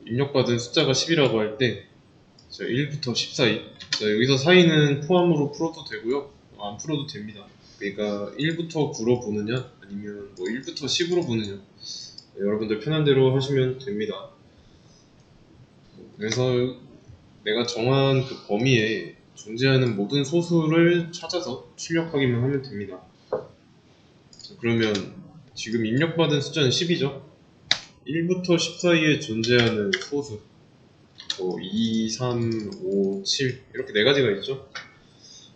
입력받은 숫자가 10이라고 할 때 1부터 10 사이, 여기서 사이는 포함으로 풀어도 되고요, 안 풀어도 됩니다. 그러니까 1부터 9로 보느냐 아니면 뭐 1부터 10으로 보느냐, 여러분들 편한 대로 하시면 됩니다. 그래서 내가 정한 그 범위에 존재하는 모든 소수를 찾아서 출력하기만 하면 됩니다. 그러면 지금 입력받은 숫자는 10이죠. 1부터 10 사이에 존재하는 소수, 2, 3, 5, 7 이렇게 네 가지가 있죠.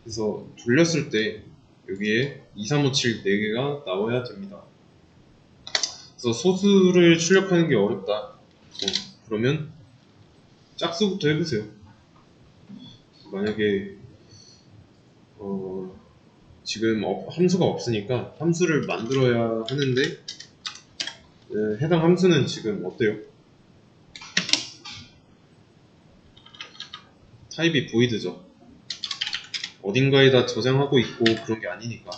그래서 돌렸을 때 여기에 2, 3, 5, 7 4개가 나와야 됩니다. 그래서 소수를 출력하는 게 어렵다. 그러면 짝수부터 해보세요. 만약에 지금 함수가 없으니까 함수를 만들어야 하는데, 해당 함수는 지금 어때요? 타입이 void죠. 어딘가에다 저장하고 있고 그런 게 아니니까.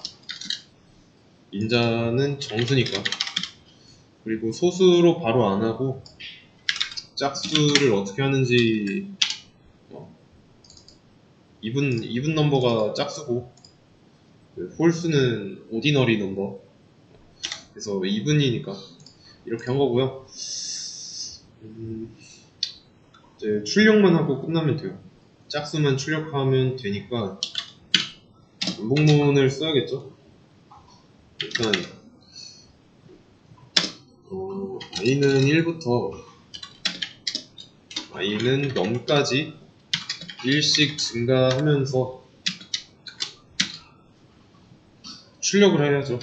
인자는 정수니까. 그리고 소수로 바로 안 하고 짝수를 어떻게 하는지, 이분 넘버가 짝수고 홀수는 오디너리 넘버, 그래서 이분이니까 이렇게 한 거고요. 이제 출력만 하고 끝나면 돼요. 짝수만 출력하면 되니까 반복문을 써야겠죠. 일단 i는 1부터 i는 넘까지 1씩 증가하면서 출력을 해야죠.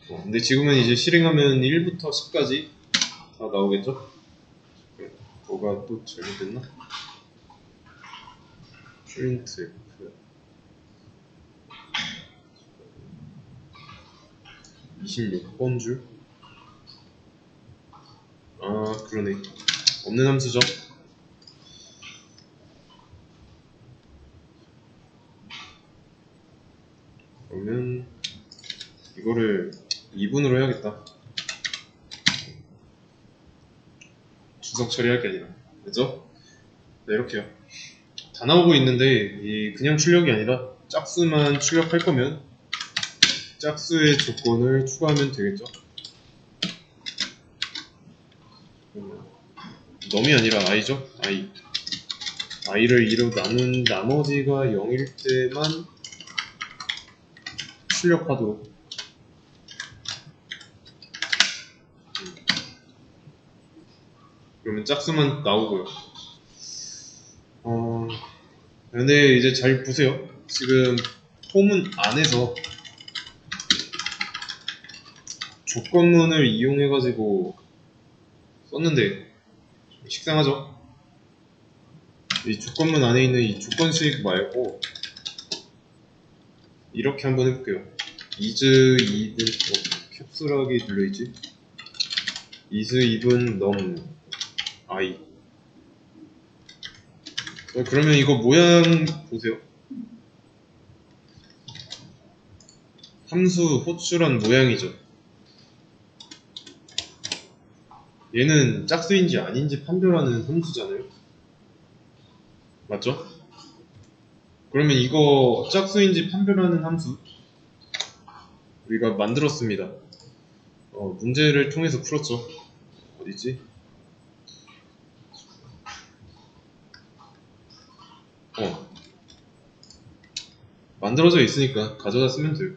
근데 지금은 이제 실행하면 1부터 10까지 다 나오겠죠? 뭐가 또 잘못됐나? 프린트 F 26번 줄? 아, 그러네. 없는 함수죠? 그러면 이거를 2분으로 해야겠다. 주석 처리할 게 아니라. 그죠? 네, 이렇게요. 다 나오고 있는데 그냥 출력이 아니라 짝수만 출력할 거면 짝수의 조건을 추가하면 되겠죠? 넘이 아니라 i죠? i를 2로 나눈 나머지가 0일 때만 출력하도록. 그러면 짝수만 나오고요. 근데 이제 잘 보세요. 지금 폼은 안에서 조건문을 이용해가지고 썼는데 식상하죠? 이 조건문 안에 있는 이 조건식 말고 이렇게 한번 해볼게요. is even 캡슐하게 눌러있지? is even num i. 그러면 이거 모양 보세요. 함수 호출한 모양이죠. 얘는 짝수인지 아닌지 판별하는 함수잖아요. 맞죠? 그러면 이거 짝수인지 판별하는 함수 우리가 만들었습니다. 문제를 통해서 풀었죠. 어디지? 만들어져 있으니까 가져다 쓰면 돼요.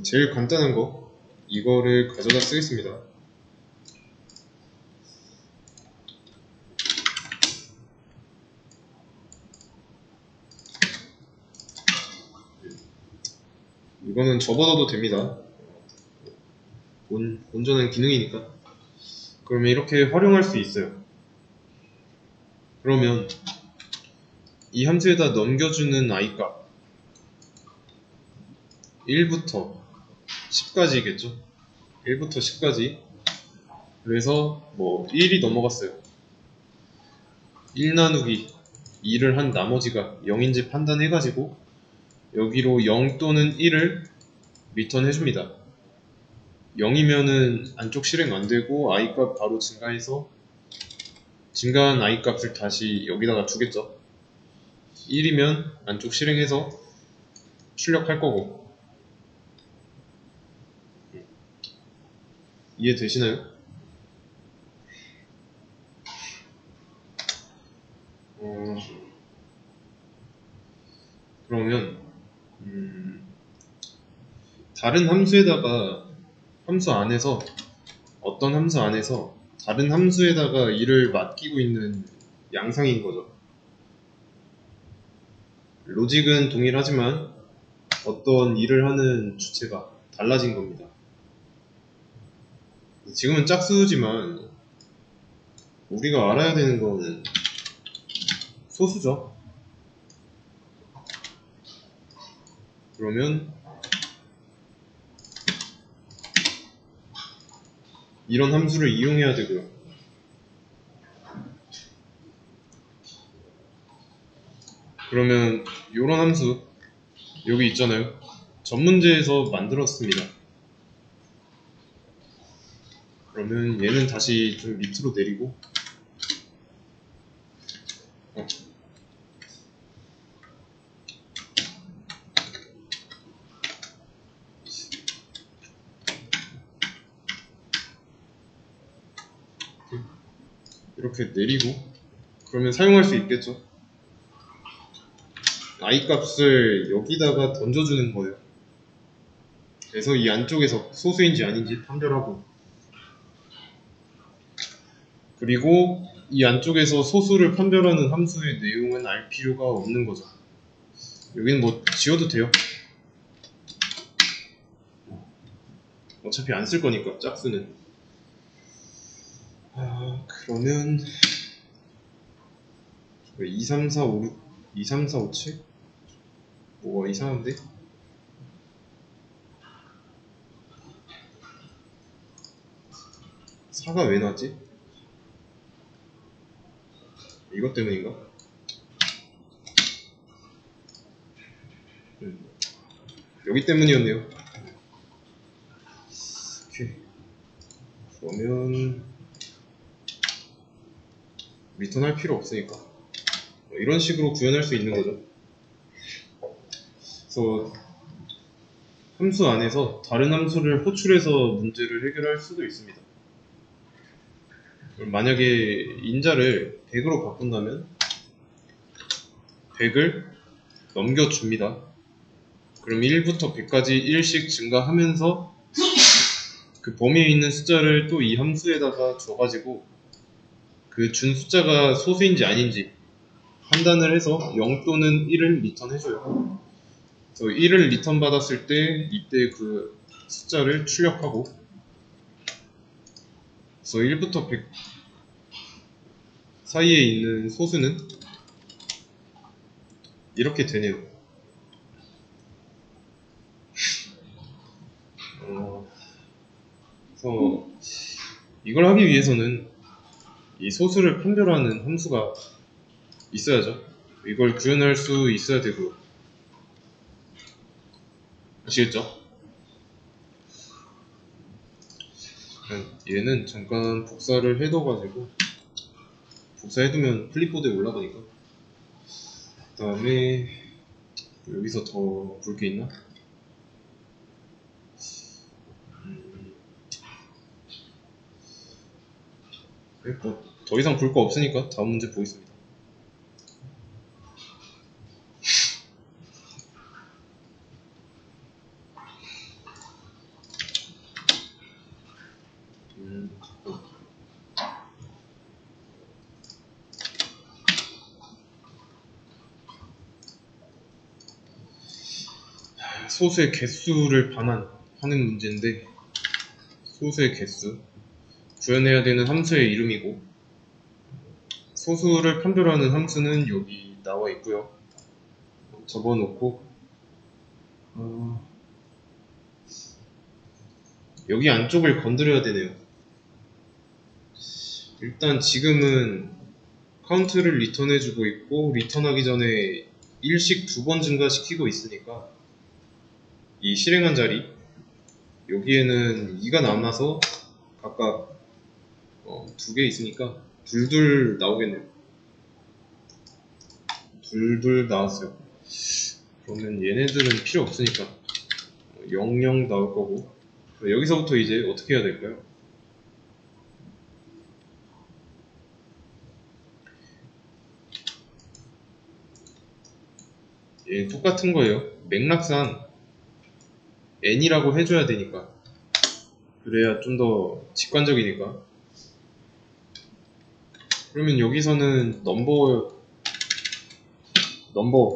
제일 간단한 거 이거를 가져다 쓰겠습니다. 이거는 접어둬도 됩니다. 온전한 기능이니까. 그러면 이렇게 활용할 수 있어요. 그러면 이 함수에다 넘겨주는 i값 1부터 10까지겠죠? 1부터 10까지. 그래서 뭐 1이 넘어갔어요. 1 나누기 2를 한 나머지가 0인지 판단해가지고 여기로 0 또는 1을 리턴 해줍니다. 0이면은 안쪽 실행 안되고 i값 바로 증가해서 증가한 i값을 다시 여기다가 두겠죠. 1이면 안쪽 실행해서 출력할 거고. 이해되시나요? 그러면 다른 함수에다가 함수 안에서 어떤 함수 안에서 다른 함수에다가 일을 맡기고 있는 양상인 거죠. 로직은 동일하지만 어떤 일을 하는 주체가 달라진 겁니다. 지금은 짝수지만 우리가 알아야 되는 거는 소수죠. 그러면 이런 함수를 이용해야 되고요. 그러면 이런 함수 여기 있잖아요. 전문제에서 만들었습니다. 그러면 얘는 다시 좀 밑으로 내리고 이렇게 내리고 그러면 사용할 수 있겠죠. i 값을 여기다가 던져주는 거예요. 그래서 이 안쪽에서 소수인지 아닌지 판별하고, 그리고 이 안쪽에서 소수를 판별하는 함수의 내용은 알 필요가 없는 거죠. 여기는 뭐 지워도 돼요. 어차피 안 쓸 거니까 짝수는. 그러면 2, 3, 4, 5, 2, 3, 4, 5, 7? 뭐가 이상한데? 사가 왜 나왔지? 이것 때문인가? 여기 때문이었네요. 오케이. 그러면 리턴할 필요 없으니까 이런 식으로 구현할 수 있는 거죠. 그래서 함수 안에서 다른 함수를 호출해서 문제를 해결할 수도 있습니다. 만약에 인자를 100으로 바꾼다면 100을 넘겨줍니다. 그럼 1부터 100까지 1씩 증가하면서 그 범위에 있는 숫자를 또 이 함수에다가 줘가지고 그 준 숫자가 소수인지 아닌지 판단을 해서 0 또는 1을 리턴해줘요. 그래서 1을 리턴 받았을 때 이때 그 숫자를 출력하고, 그래서 1부터 100 사이에 있는 소수는 이렇게 되네요. 그래서 이걸 하기 위해서는 이 소수를 판별하는 함수가 있어야죠. 이걸 구현할 수 있어야 되고요. 아시겠죠? 얘는 잠깐 복사를 해둬가지고, 복사해두면 클립보드에 올라가니까. 그 다음에 여기서 더 볼 게 있나? 더 이상 볼 거 없으니까 다음 문제 보겠습니다. 소수의 개수를 반환하는 문제인데, 소수의 개수 구현해야 되는 함수의 이름이고, 소수를 판별하는 함수는 여기 나와 있고요. 접어놓고 여기 안쪽을 건드려야 되네요. 일단 지금은 카운트를 리턴해주고 있고, 리턴하기 전에 1씩 2번 증가시키고 있으니까 이 실행한 자리 여기에는 2가 남아서 각각 2개 있으니까 둘둘 나오겠네요. 둘둘 나왔어요. 그러면 얘네들은 필요 없으니까 00 나올 거고, 여기서부터 이제 어떻게 해야 될까요? 얘 똑같은 거예요. 맥락상 n이라고 해줘야 되니까, 그래야 좀 더 직관적이니까. 그러면 여기서는 넘버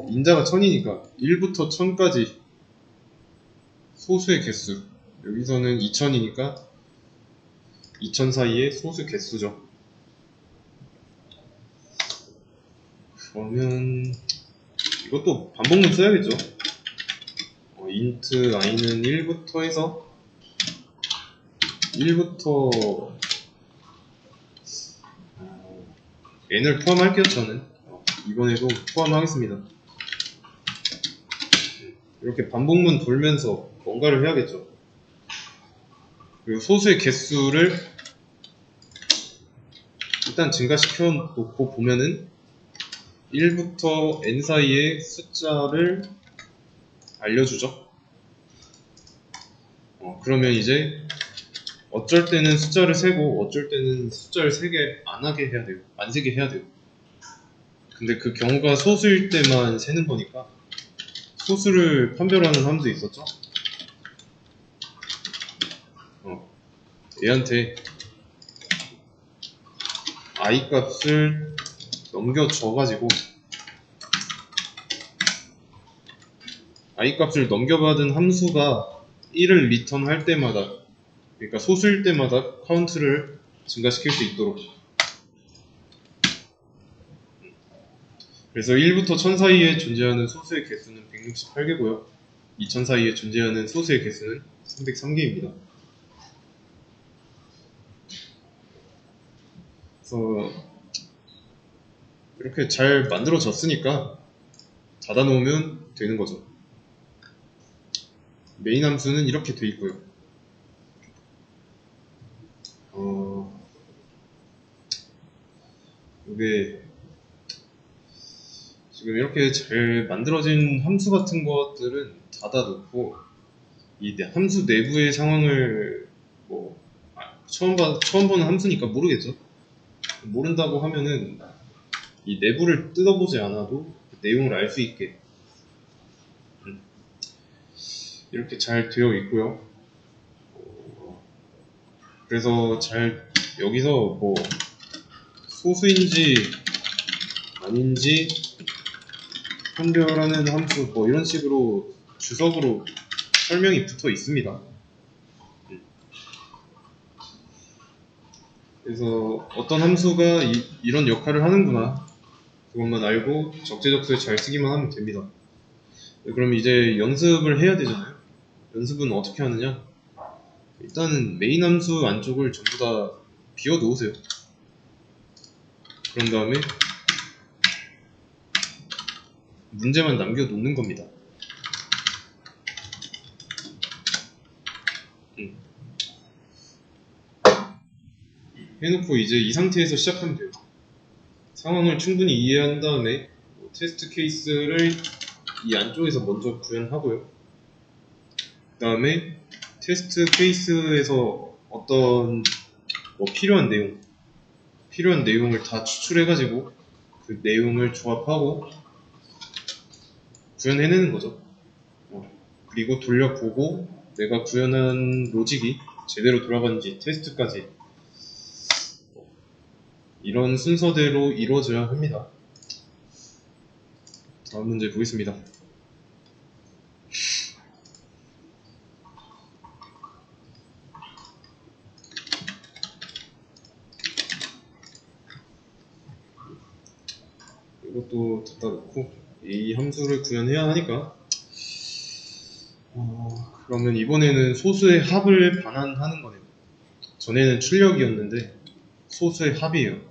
인자가 1000이니까 1부터 1000까지 소수의 개수, 여기서는 2000이니까 2000 사이의 소수 개수죠. 그러면 이것도 반복문 써야겠죠. int i는 1부터 해서 1부터 n을 포함할게요. 저는 이번에도 포함하겠습니다. 이렇게 반복문 돌면서 뭔가를 해야겠죠. 그리고 소수의 개수를 일단 증가시켜 놓고 보면은 1부터 n 사이의 숫자를 알려주죠. 그러면 이제 어쩔 때는 숫자를 세고 어쩔 때는 숫자를 세게 안 하게 해야 돼요. 안 세게 해야 돼요. 근데 그 경우가 소수일 때만 세는 거니까 소수를 판별하는 함도 있었죠. 얘한테 i 값을 넘겨줘가지고 i 값을 넘겨받은 함수가 1을 리턴할 때마다, 그러니까 소수일 때마다 카운트를 증가시킬 수 있도록. 그래서 1부터 1000 사이에 존재하는 소수의 개수는 168개고요 2000 사이에 존재하는 소수의 개수는 303개입니다. 그래서 이렇게 잘 만들어졌으니까 닫아놓으면 되는 거죠. 메인 함수는 이렇게 돼 있고요. 이게 지금 이렇게 잘 만들어진 함수 같은 것들은 닫아놓고 이 함수 내부의 상황을 처음 보는 함수니까 모르겠죠. 모른다고 하면은 이 내부를 뜯어보지 않아도 내용을 알 수 있게 이렇게 잘 되어 있고요. 그래서 여기서 소수인지 아닌지 판별하는 함수 이런 식으로 주석으로 설명이 붙어 있습니다. 그래서 어떤 함수가 이런 역할을 하는구나, 그것만 알고 적재적소에 잘 쓰기만 하면 됩니다. 그럼 이제 연습을 해야 되잖아요. 연습은 어떻게 하느냐? 일단은 메인 함수 안쪽을 전부 다 비워 놓으세요. 그런 다음에 문제만 남겨 놓는 겁니다. 해놓고 이제 이 상태에서 시작하면 돼요. 상황을 충분히 이해한 다음에 테스트 케이스를 이 안쪽에서 먼저 구현하고요. 그 다음에 테스트 케이스에서 어떤 필요한 내용을 다 추출해가지고 그 내용을 조합하고 구현해내는 거죠. 그리고 돌려보고 내가 구현한 로직이 제대로 돌아가는지 테스트까지 이런 순서대로 이루어져야 합니다. 다음 문제 보겠습니다. 이것도 닫다 놓고 이 함수를 구현해야 하니까 그러면 이번에는 소수의 합을 반환하는 거네요. 전에는 출력이었는데 소수의 합이에요.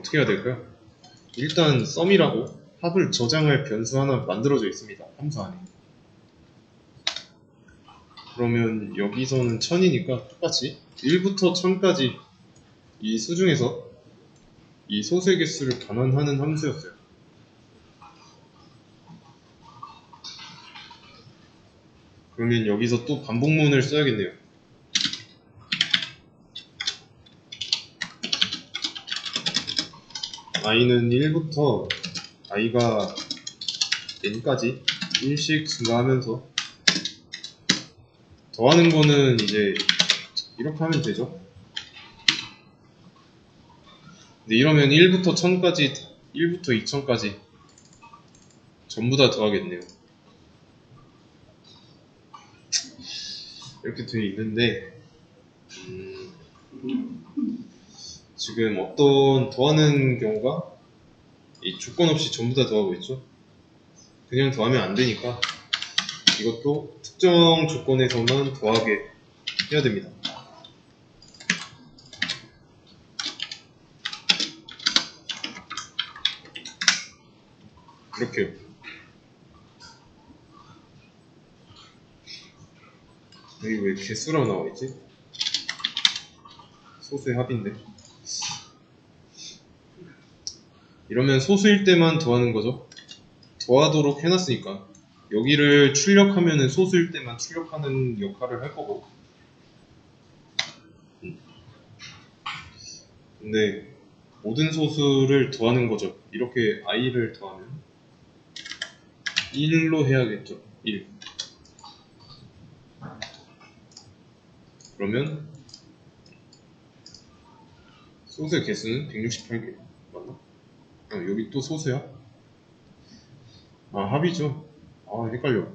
어떻게 해야 될까요? 일단 썸이라고 합을 저장할 변수 하나 만들어져 있습니다. 함수 안에. 그러면 여기서는 1000이니까 똑같이 1부터 1000까지 이 수 중에서 이 소수의 개수를 반환하는 함수였어요. 그러면 여기서 또 반복문을 써야겠네요. i는 1부터 i가 n까지 1씩 증가하면서 더하는 거는 이제 이렇게 하면 되죠. 근데 이러면 1부터 1000까지, 1부터 2000까지 전부 다 더하겠네요. 이렇게 되어 있는데 지금 어떤 더하는 경우가 이 조건 없이 전부 다 더하고 있죠. 그냥 더하면 안 되니까 이것도 특정 조건에서만 더하게 해야 됩니다. 이렇게요. 여기 왜 개수라고 나와있지? 소수의 합인데. 이러면 소수일 때만 더하는 거죠. 더하도록 해놨으니까 여기를 출력하면은 소수일 때만 출력하는 역할을 할 거고. 근데 모든 소수를 더하는 거죠. 이렇게 i를 더하면 1로 해야겠죠. 1. 그러면 소수의 개수는 168개 맞나? 여기 또 소수야? 합이죠. 헷갈려.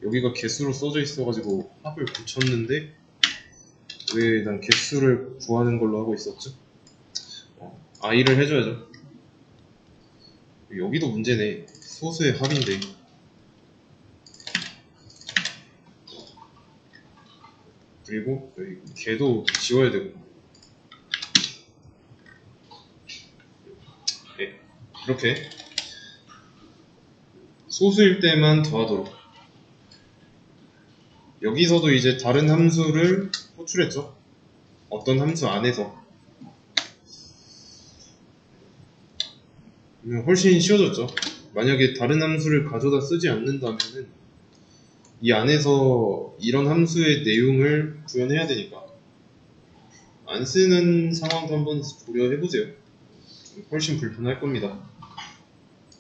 여기가 개수로 써져 있어가지고 합을 붙였는데 왜 난 개수를 구하는 걸로 하고 있었죠? i를 해줘야죠. 여기도 문제네. 소수의 합인데. 그리고 여기 개도 지워야 되고. 네, 이렇게 소수일 때만 더하도록. 여기서도 이제 다른 함수를 호출했죠. 어떤 함수 안에서. 훨씬 쉬워졌죠. 만약에 다른 함수를 가져다 쓰지 않는다면은 이 안에서 이런 함수의 내용을 구현해야 되니까 안 쓰는 상황도 한번 고려해보세요. 훨씬 불편할 겁니다.